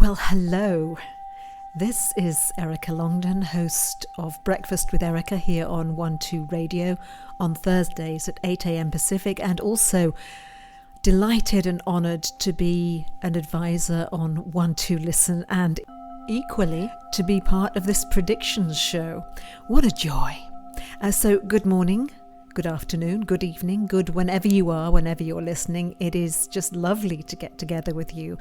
Well, hello. This is Erica Longdon, host of Breakfast with Erica here on 12 Radio on Thursdays at 8 a.m. Pacific, and also delighted and honoured to be an advisor on 12 Listen and equally to be part of this predictions show. What a joy. So good morning, good afternoon, good evening, good whenever you are, whenever you're listening. It is just lovely to get together with you.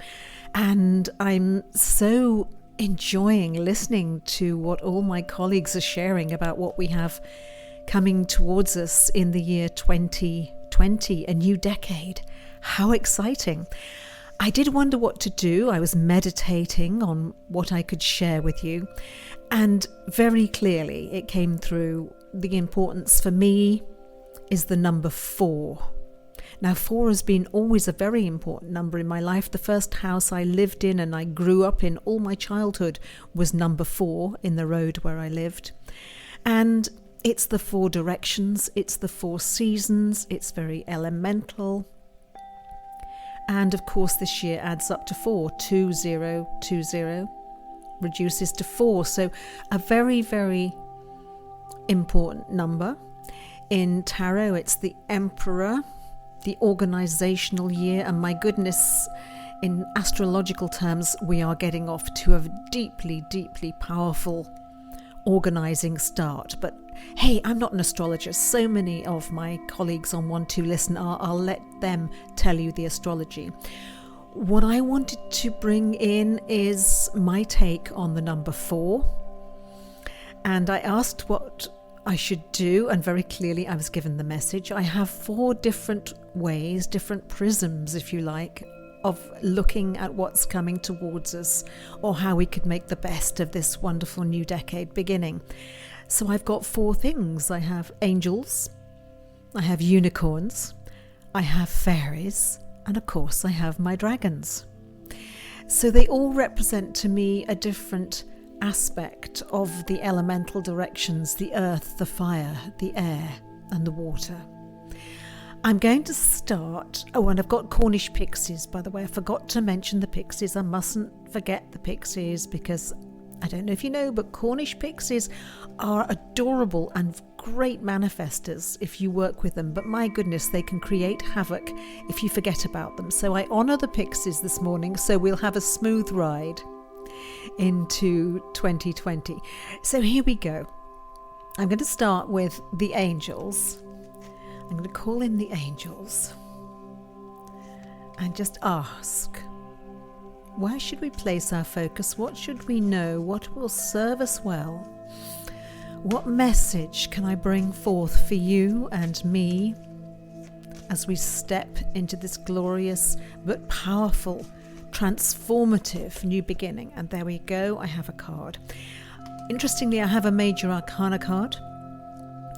And I'm so enjoying listening to what all my colleagues are sharing about what we have coming towards us in the year 2020, a new decade. How exciting. I did wonder what to do. I was meditating on what I could share with you. And very clearly it came through the importance for me is the number 4. Now, 4 has been always a very important number in my life. The first house I lived in and I grew up in all my childhood was number 4 in the road where I lived. And it's the 4 directions, it's the 4 seasons, it's very elemental. And of course, this year adds up to 4. 2020 reduces to 4. So a very, very important number. In tarot, it's the Emperor, the organizational year, and my goodness, in astrological terms, we are getting off to a deeply, deeply powerful organizing start. But hey, I'm not an astrologer. So many of my colleagues on 12 Listen are. I'll let them tell you the astrology. What I wanted to bring in is my take on the number 4. And I asked what I should do, and very clearly I was given the message. I have 4 different ways, different prisms, if you like, of looking at what's coming towards us or how we could make the best of this wonderful new decade beginning. So I've got 4 things. I have angels, I have unicorns, I have fairies, and of course I have my dragons. So they all represent to me a different aspect of the elemental directions, the earth, the fire, the air, and the water. I'm going to start, and I've got Cornish pixies, by the way. I forgot to mention the pixies. I mustn't forget the pixies because I don't know if you know, but Cornish pixies are adorable and great manifestors if you work with them. But my goodness, they can create havoc if you forget about them. So I honour the pixies this morning, so we'll have a smooth ride into 2020. So here we go. I'm going to start with the angels. I'm going to call in the angels and just ask, where should we place our focus? What should we know? What will serve us well? What message can I bring forth for you and me as we step into this glorious but powerful, transformative new beginning? And there we go. I have a card. Interestingly, I have a major arcana card.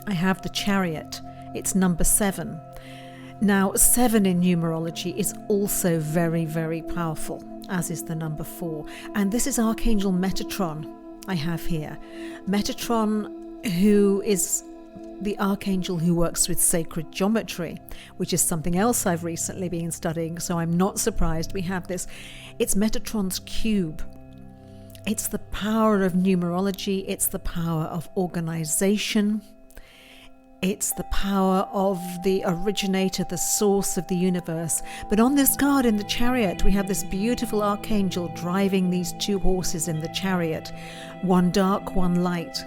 I have the Chariot. It's number 7. Now, 7 in numerology is also very, very powerful, as is the number 4. And this is Archangel Metatron I have here. Metatron, who is the archangel who works with sacred geometry, which is something else I've recently been studying, so I'm not surprised we have this. It's Metatron's cube. It's the power of numerology. It's the power of organization. It's the power of the originator, the source of the universe. But on this card in the Chariot, we have this beautiful archangel driving these 2 horses in the chariot, one dark, one light.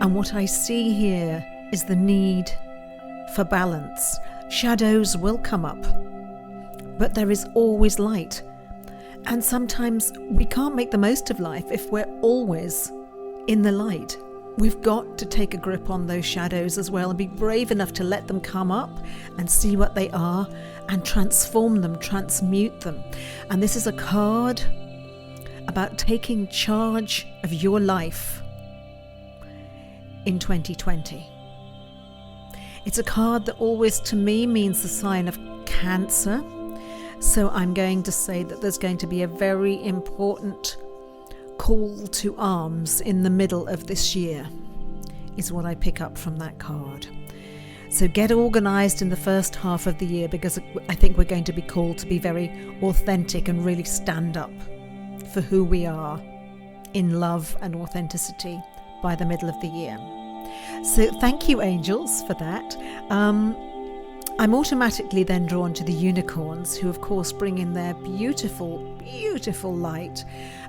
And what I see here is the need for balance. Shadows will come up, but there is always light. And sometimes we can't make the most of life if we're always in the light. We've got to take a grip on those shadows as well and be brave enough to let them come up and see what they are and transform them, transmute them. And this is a card about taking charge of your life in 2020. It's a card that always to me means the sign of Cancer. So I'm going to say that there's going to be a very important call to arms in the middle of this year, is what I pick up from that card. So get organised in the first half of the year, because I think we're going to be called to be very authentic and really stand up for who we are in love and authenticity by the middle of the year. So thank you, angels, for that. I'm automatically then drawn to the unicorns, who of course bring in their beautiful, beautiful light.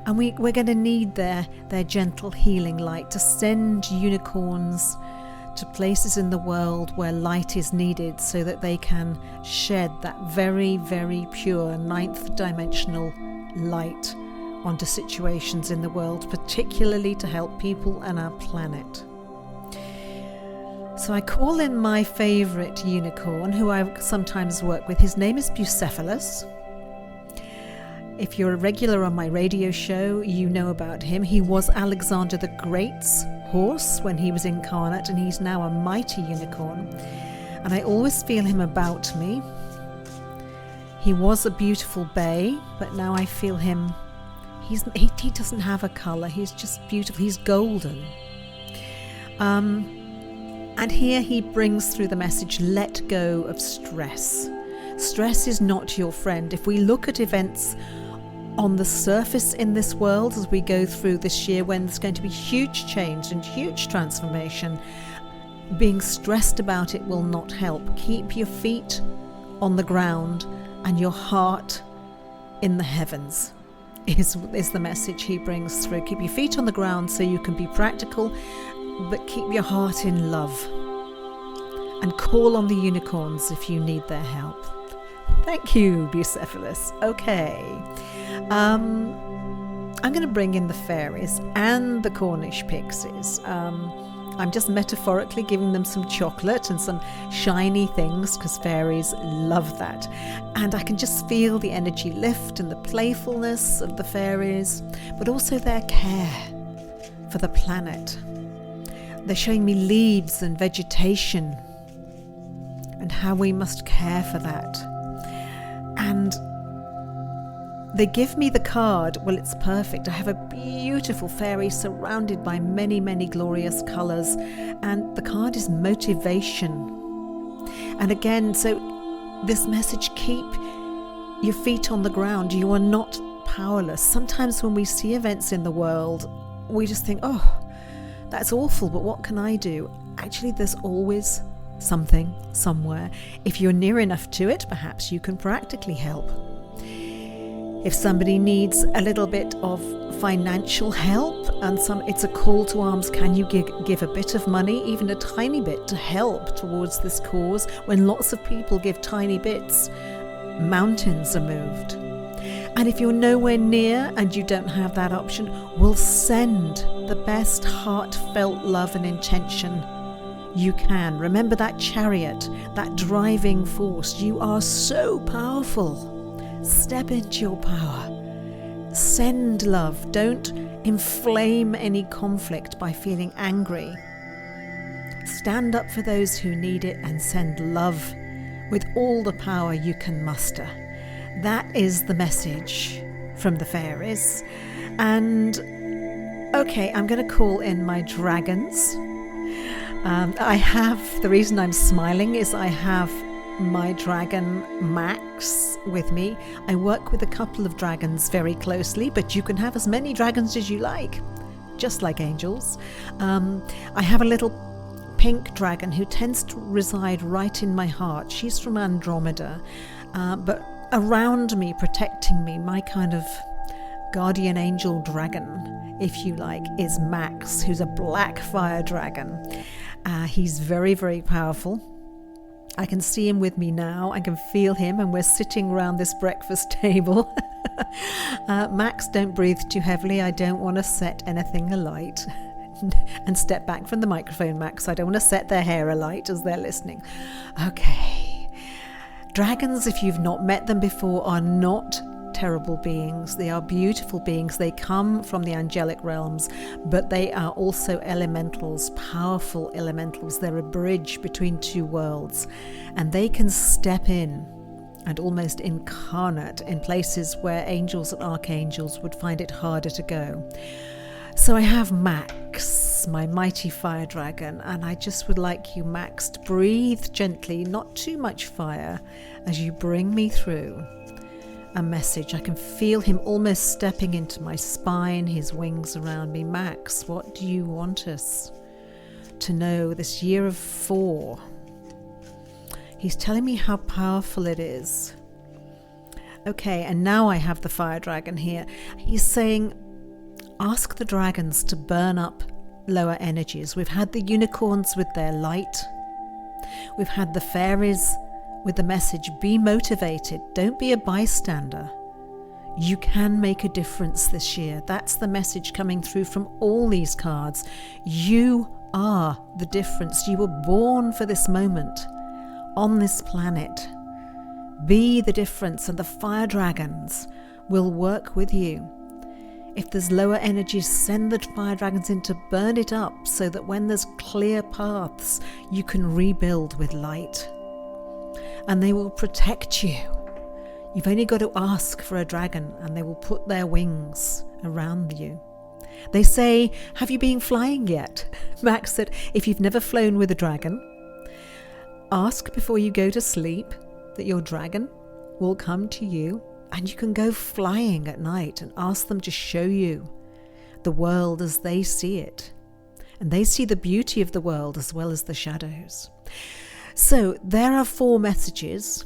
And we're going to need their gentle healing light to send unicorns to places in the world where light is needed, so that they can shed that very, very pure ninth dimensional light onto situations in the world, particularly to help people and our planet. So I call in my favourite unicorn, who I sometimes work with. His name is Bucephalus. If you're a regular on my radio show, you know about him. He was Alexander the Great's horse when he was incarnate, and he's now a mighty unicorn. And I always feel him about me. He was a beautiful bay, but now I feel him. He doesn't have a colour. He's just beautiful. He's golden. And here he brings through the message, let go of stress. Stress is not your friend. If we look at events on the surface in this world as we go through this year, when there's going to be huge change and huge transformation, being stressed about it will not help. Keep your feet on the ground and your heart in the heavens is the message he brings through. Keep your feet on the ground so you can be practical, but keep your heart in love, and call on the unicorns if you need their help. Thank you, Bucephalus. Okay. I'm going to bring in the fairies and the Cornish pixies. I'm just metaphorically giving them some chocolate and some shiny things, because fairies love that. And I can just feel the energy lift and the playfulness of the fairies, but also their care for the planet. They're showing me leaves and vegetation and how we must care for that. And they give me the card. Well, it's perfect. I have a beautiful fairy surrounded by many, many glorious colours. And the card is motivation. And again, so this message, keep your feet on the ground. You are not powerless. Sometimes when we see events in the world, we just think, oh, that's awful, but what can I do? Actually, there's always something, somewhere. If you're near enough to it, perhaps you can practically help. If somebody needs a little bit of financial help, and it's a call to arms, can you give a bit of money, even a tiny bit, to help towards this cause? When lots of people give tiny bits, mountains are moved. And if you're nowhere near and you don't have that option, we'll send the best heartfelt love and intention you can. Remember that chariot, that driving force. You are so powerful. Step into your power. Send love. Don't inflame any conflict by feeling angry. Stand up for those who need it and send love with all the power you can muster. That is the message from the fairies. And okay, I'm going to call in my dragons. The reason I'm smiling is I have my dragon Max with me. I work with a couple of dragons very closely, but you can have as many dragons as you like, just like angels. I have a little pink dragon who tends to reside right in my heart. She's from Andromeda, but around me, protecting me, my kind of guardian angel dragon, if you like, is Max, who's a black fire dragon. He's very, very powerful. I can see him with me now. I can feel him, and we're sitting around this breakfast table. Max, don't breathe too heavily. I don't want to set anything alight. And step back from the microphone, Max. I don't want to set their hair alight as they're listening. Okay. Dragons, if you've not met them before, are not terrible beings. They are beautiful beings. They come from the angelic realms, but they are also elementals, powerful elementals. They're a bridge between two worlds, and they can step in and almost incarnate in places where angels and archangels would find it harder to go. So I have Max, my mighty fire dragon, and I just would like you, Max, to breathe gently, not too much fire, as you bring me through a message. I can feel him almost stepping into my spine, his wings around me. Max, what do you want us to know this year of 4? He's telling me how powerful it is. Okay, and now I have the fire dragon here. He's saying, ask the dragons to burn up lower energies. We've had the unicorns with their light. We've had the fairies with the message, be motivated, don't be a bystander. You can make a difference this year. That's the message coming through from all these cards. You are the difference. You were born for this moment on this planet. Be the difference, and the fire dragons will work with you. If there's lower energies, send the fire dragons in to burn it up so that when there's clear paths, you can rebuild with light. And they will protect you. You've only got to ask for a dragon and they will put their wings around you. They say, have you been flying yet? Max said, if you've never flown with a dragon, ask before you go to sleep that your dragon will come to you, and you can go flying at night and ask them to show you the world as they see it. And they see the beauty of the world as well as the shadows. So there are 4 messages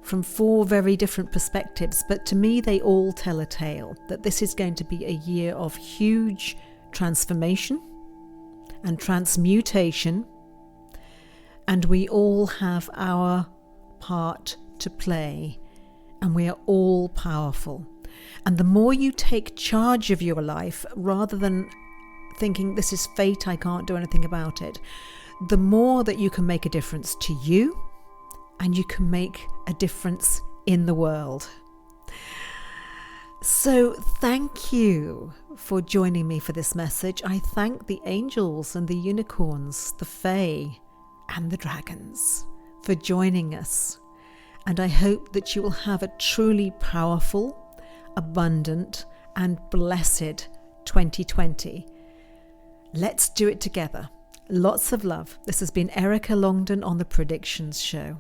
from 4 very different perspectives, but to me they all tell a tale, that this is going to be a year of huge transformation and transmutation, and we all have our part to play, and we are all powerful. And the more you take charge of your life, rather than thinking this is fate, I can't do anything about it, the more that you can make a difference to you, and you can make a difference in the world. So thank you for joining me for this message. I thank the angels and the unicorns, the fae and the dragons for joining us. And I hope that you will have a truly powerful, abundant and blessed 2020. Let's do it together. Lots of love. This has been Erica Longden on The Predictions Show.